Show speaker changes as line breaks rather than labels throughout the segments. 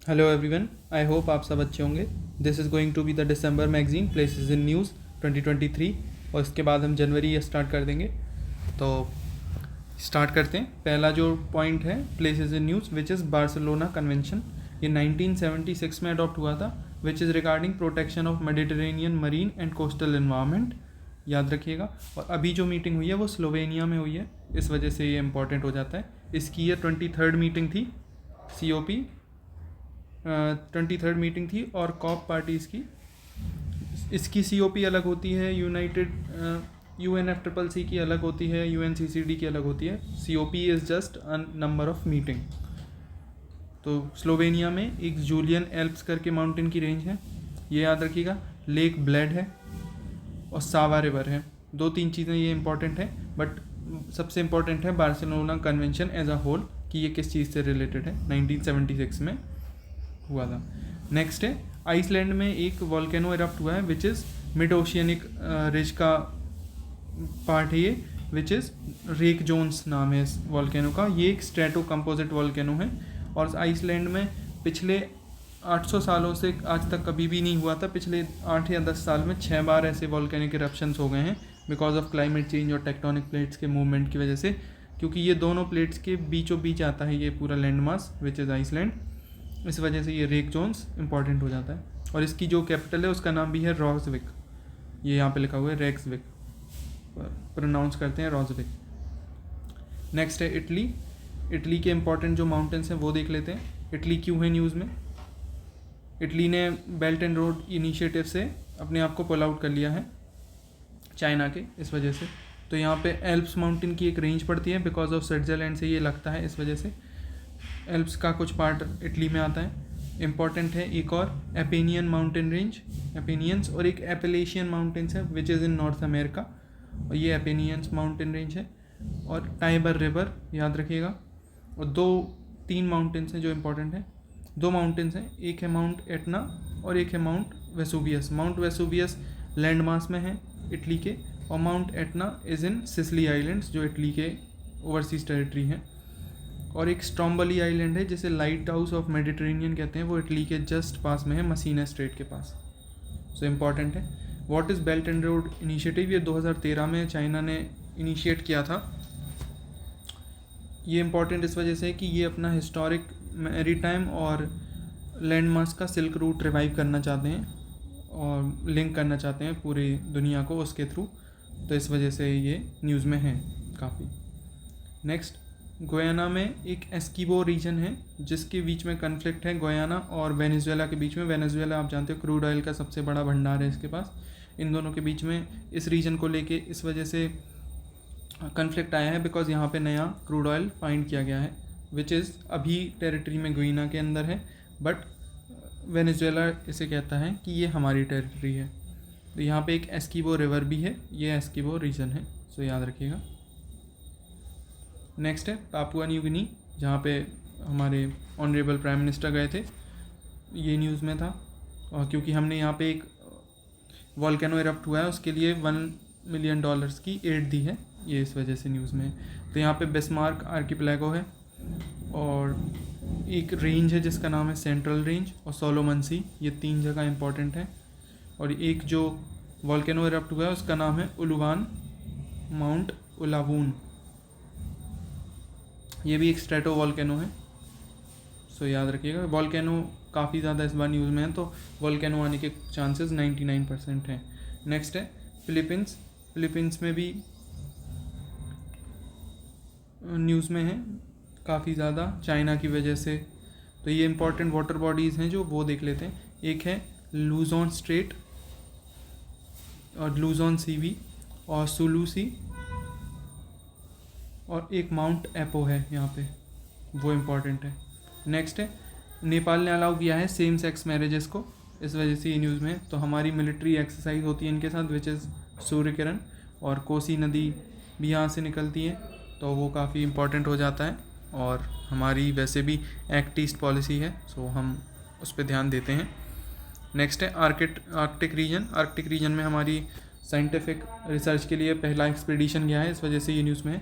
Hello everyone, I hope आप सब अच्छे होंगे। This is going to be the December magazine places in news 2023 और इसके बाद हम जनवरी स्टार्ट कर देंगे। तो स्टार्ट करते हैं। पहला जो पॉइंट है places in news which is Barcelona convention. ये 1976 में अडॉप्ट हुआ था, which is regarding protection of Mediterranean marine and coastal environment, याद रखिएगा। और अभी जो मीटिंग हुई है वो स्लोवेनिया में हुई है, इस वजह से ये इंपॉर्टेंट हो जाता है। इसकी ये 23rd मीटिंग थी, COP 23rd मीटिंग थी। और कॉप पार्टीज़ की, इसकी COP अलग होती है, UNFCCC की अलग होती है, UNCCD की अलग होती है। COP is just a number of meeting. तो स्लोवेनिया में एक जूलियन एल्प्स करके माउंटेन की रेंज है, ये याद रखिएगा। लेक ब्लेड है और सावा रिवर है। 2-3 चीज़ें ये इंपॉर्टेंट है, बट सबसे इम्पॉर्टेंट है Barcelona convention as a whole कि ये किस चीज़ से रिलेटेड है, 1976 में हुआ था। नेक्स्ट है आइसलैंड में एक वॉल्केनो इरप्ट हुआ है which is mid oceanic ridge का पार्ट है ये, विच इज़ रेक जोन्स नाम है इस वॉल्केनो का। ये एक स्ट्रेटो कंपोजिट वॉल्केनो है और आइसलैंड में पिछले 800 सालों से आज तक कभी भी नहीं हुआ था। पिछले 8 या 10 साल में 6 बार ऐसे वॉल्केनिक इरप्शंस हो गए हैं बिकॉज ऑफ क्लाइमेट चेंज और टेक्टोनिक प्लेट्स के मूवमेंट की वजह से, क्योंकि ये दोनों प्लेट्स के बीचों बीच आता है ये पूरा land mass which is Iceland. इस वजह से ये रेक जोन्स इंपॉर्टेंट हो जाता है। और इसकी जो कैपिटल है उसका नाम भी है रॉजविक, ये यहाँ पे लिखा हुआ है रेक्सविक, प्रोनाउंस करते हैं रॉजविक। नेक्स्ट है इटली। इटली के इंपॉर्टेंट जो माउंटेन्स हैं वो देख लेते हैं। इटली क्यों है न्यूज़ में? इटली ने बेल्ट एंड रोड इनिशिएटिव से अपने आप को पुल आउट कर लिया है चाइना के, इस वजह से। तो यहाँ पे एल्प्स माउंटेन की एक रेंज पड़ती है, बिकॉज ऑफ स्विट्ज़रलैंड से ये लगता है, इस वजह से एल्प्स का कुछ पार्ट इटली में आता है। इम्पॉर्टेंट है एक और एपेनियन माउंटेन रेंज, एपेनियंस, और एक एपेलेशियन माउंटेन्स है which is in north America, और ये एपेनियंस माउंटेन रेंज है। और टाइबर रिवर याद रखिएगा। और 2-3 माउंटेन्स हैं जो इम्पोर्टेंट हैं। 2 माउंटेन्स हैं, एक है माउंट एटना और एक है mount Vesuvius. Mount Vesuvius land mass में है इटली के, और mount Etna is in Sicily islands जो इटली के ओवरसीज टेरिटरी हैं। और एक स्ट्रोम्बोली आइलैंड है जिसे लाइट हाउस ऑफ मेडिटेरेनियन कहते हैं, वो इटली के जस्ट पास में है, मसीना स्ट्रेट के पास। सो इम्पॉर्टेंट है। What is belt and road initiative? ये 2013 में चाइना ने इनिशिएट किया था। ये इम्पॉर्टेंट इस वजह से कि ये अपना हिस्टोरिक मैरीटाइम और लैंड मास का सिल्क रूट रिवाइव करना चाहते हैं और लिंक करना चाहते हैं पूरी दुनिया को उसके थ्रू। तो इस वजह से ये न्यूज़ में है काफ़ी। नेक्स्ट, गोयाना में एक एस्किबो रीजन है जिसके बीच में कन्फ्लिक्ट है गोयाना और वेनेजुएला के बीच में। वेनेजुएला आप जानते हो क्रूड ऑयल का सबसे बड़ा भंडार है इसके पास। इन दोनों के बीच में इस रीजन को लेके इस वजह से कन्फ्लिक्ट आया है बिकॉज यहाँ पे नया क्रूड ऑयल फाइंड किया गया है विच इज़ अभी टेरिटरी में गोयाना के अंदर है, बट वेनेजुएला इसे कहता है कि ये हमारी टेरिटरी है। तो यहाँ पे एक एस्किबो रिवर भी है, ये एस्किबो रीजन है, सो याद रखिएगा। नेक्स्ट है पापुआ न्यू गिनी, जहाँ पे हमारे ऑनरेबल प्राइम मिनिस्टर गए थे, ये न्यूज़ में था। और क्योंकि हमने यहाँ पे एक वॉल्केनो इरप्ट हुआ है उसके लिए $1 मिलियन की एड दी है, ये इस वजह से न्यूज़ में। तो यहाँ पे बिस्मार्क आर्किपेलागो है और एक रेंज है जिसका नाम है सेंट्रल रेंज और सोलोमन सी, ये 3 जगह इंपॉर्टेंट है। और एक जो वॉल्केनो इरप्ट हुआ है उसका नाम है उलुवान, माउंट उलावून, ये भी एक स्ट्रेटो वॉल्केनो है, सो याद रखिएगा। वॉल्केनो काफ़ी ज़्यादा इस बार न्यूज़ में है, तो वॉल्केनो आने के चांसेस 99% हैं। नेक्स्ट है फिलीपींस। फिलीपींस में भी न्यूज़ में है काफ़ी ज़्यादा चाइना की वजह से। तो ये इंपॉर्टेंट वाटर बॉडीज़ हैं जो वो देख लेते हैं। एक है लूजोन स्ट्रेट और लूजोन सी भी और सुलू सी, और एक माउंट एपो है यहाँ पे, वो इम्पॉर्टेंट है। नेक्स्ट है नेपाल ने अलाउ किया है सेम सेक्स मैरिजेस को, इस वजह से ये न्यूज़ में है। तो हमारी मिलिट्री एक्सरसाइज होती है इनके साथ विच इज़ सूर्य किरण, और कोसी नदी भी यहाँ से निकलती है, तो वो काफ़ी इम्पॉर्टेंट हो जाता है। और हमारी वैसे भी एक्ट ईस्ट पॉलिसी है, सो हम उस पर ध्यान देते हैं। नेक्स्ट है आर्कटिक रीजन। आर्कटिक रीजन में हमारी साइंटिफिक रिसर्च के लिए पहला एक्सपीडिशन गया है, इस वजह से ये न्यूज़ में है।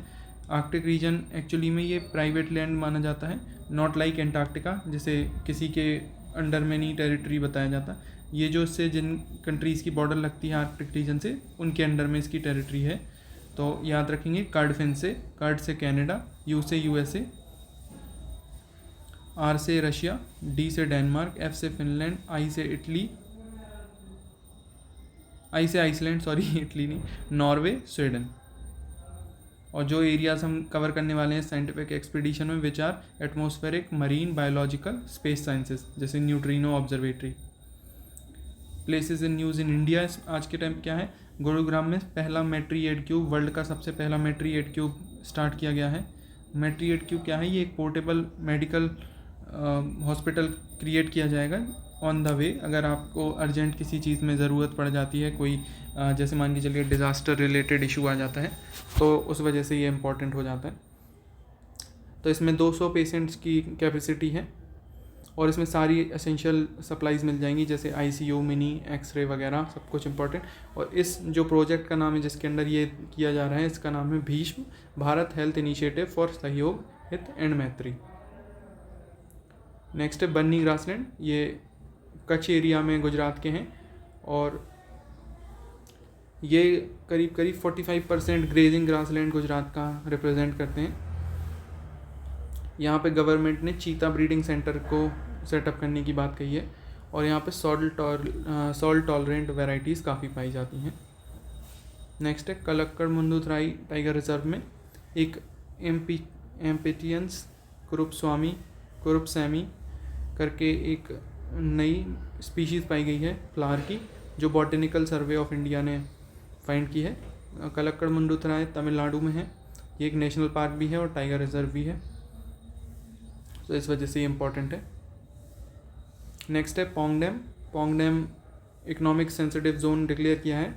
आर्कटिक रीजन एक्चुअली में ये प्राइवेट लैंड माना जाता है, नॉट लाइक एंटार्क्टिका जिसे किसी के अंडर में नहीं टेरिटरी बताया जाता। ये जो इससे जिन कंट्रीज़ की बॉर्डर लगती है आर्कटिक रीजन से, उनके अंडर में इसकी टेरिटरी है। तो याद रखेंगे कार्डफिन से, कार्ड से कनाडा, यू से यूएसए, आर से रशिया, डी से डेनमार्क, एफ से फिनलैंड, आई से इटली, आई से आइसलैंड, सॉरी इटली नहीं, नॉर्वे, स्वीडन। और जो एरियाज हम कवर करने वाले हैं साइंटिफिक एक्सपीडिशन में, which are atmospheric, marine, biological, space sciences, जैसे neutrino observatory. Places in news in India आज के टाइम क्या है, गुरुग्राम में पहला मेट्री एड क्यूब, वर्ल्ड का सबसे पहला मेट्री एड क्यूब स्टार्ट किया गया है। मेट्री एड क्यूब क्या है, ये एक पोर्टेबल मेडिकल हॉस्पिटल क्रिएट किया जाएगा ऑन द वे। अगर आपको अर्जेंट किसी चीज़ में ज़रूरत पड़ जाती है, कोई जैसे मान के चलिए डिज़ास्टर रिलेटेड इशू आ जाता है, तो उस वजह से ये इम्पॉर्टेंट हो जाता है। तो इसमें 200 पेशेंट्स की कैपेसिटी है और इसमें सारी एसेंशियल सप्लाईज मिल जाएंगी, जैसे आईसीयू, मिनी, एक्सरे वगैरह सब कुछ इंपॉर्टेंट। और इस जो प्रोजेक्ट का नाम है जिसके अंडर ये किया जा रहा है, इसका नाम है Bhishma, Bharat health initiative for सहयोग हित एंड मैत्री। नेक्स्ट है बन्नी ग्रासलैंड, ये कच्छ एरिया में गुजरात के हैं और ये करीब 45% ग्रेजिंग ग्रासलैंड गुजरात का रिप्रेजेंट करते हैं। यहाँ पे गवर्नमेंट ने चीता ब्रीडिंग सेंटर को सेटअप करने की बात कही है और यहाँ पे सॉल्ट टॉलरेंट वेराइटीज़ काफ़ी पाई जाती हैं। नेक्स्ट है कलक्कड़ मुंदुथराई टाइगर रिजर्व में एक एम्पेटियंस कुरुपस्वामी करके एक नई स्पीशीज़ पाई गई है फ्लावर की, जो बॉटेनिकल सर्वे ऑफ इंडिया ने फाइंड की है। कलक्कड़ मुंडुथराई तमिलनाडु में है। ये एक नेशनल पार्क भी है और टाइगर रिजर्व भी है, तो इस वजह से ये इम्पॉर्टेंट है। नेक्स्ट है Pong dam economic sensitive zone declare किया है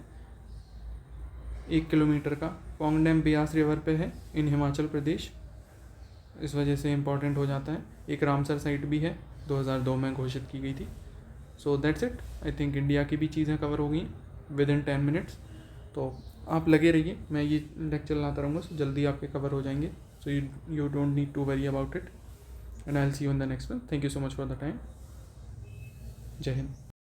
1 किलोमीटर का। पोंग डैम ब्यास रिवर पे है इन हिमाचल प्रदेश, इस वजह से इम्पॉर्टेंट हो जाता है। एक रामसर साइट भी है, 2002 में घोषित की गई थी। So that's it. I think India की भी चीज़ें कवर हो गई विद इन 10 मिनट्स। तो आप लगे रहिए, मैं ये लेक्चर लाता रहूँगा, सो जल्दी आपके कवर हो जाएंगे। So you don't need to worry about it and I will see you in the next one. Thank you so much for the time. जय हिंद।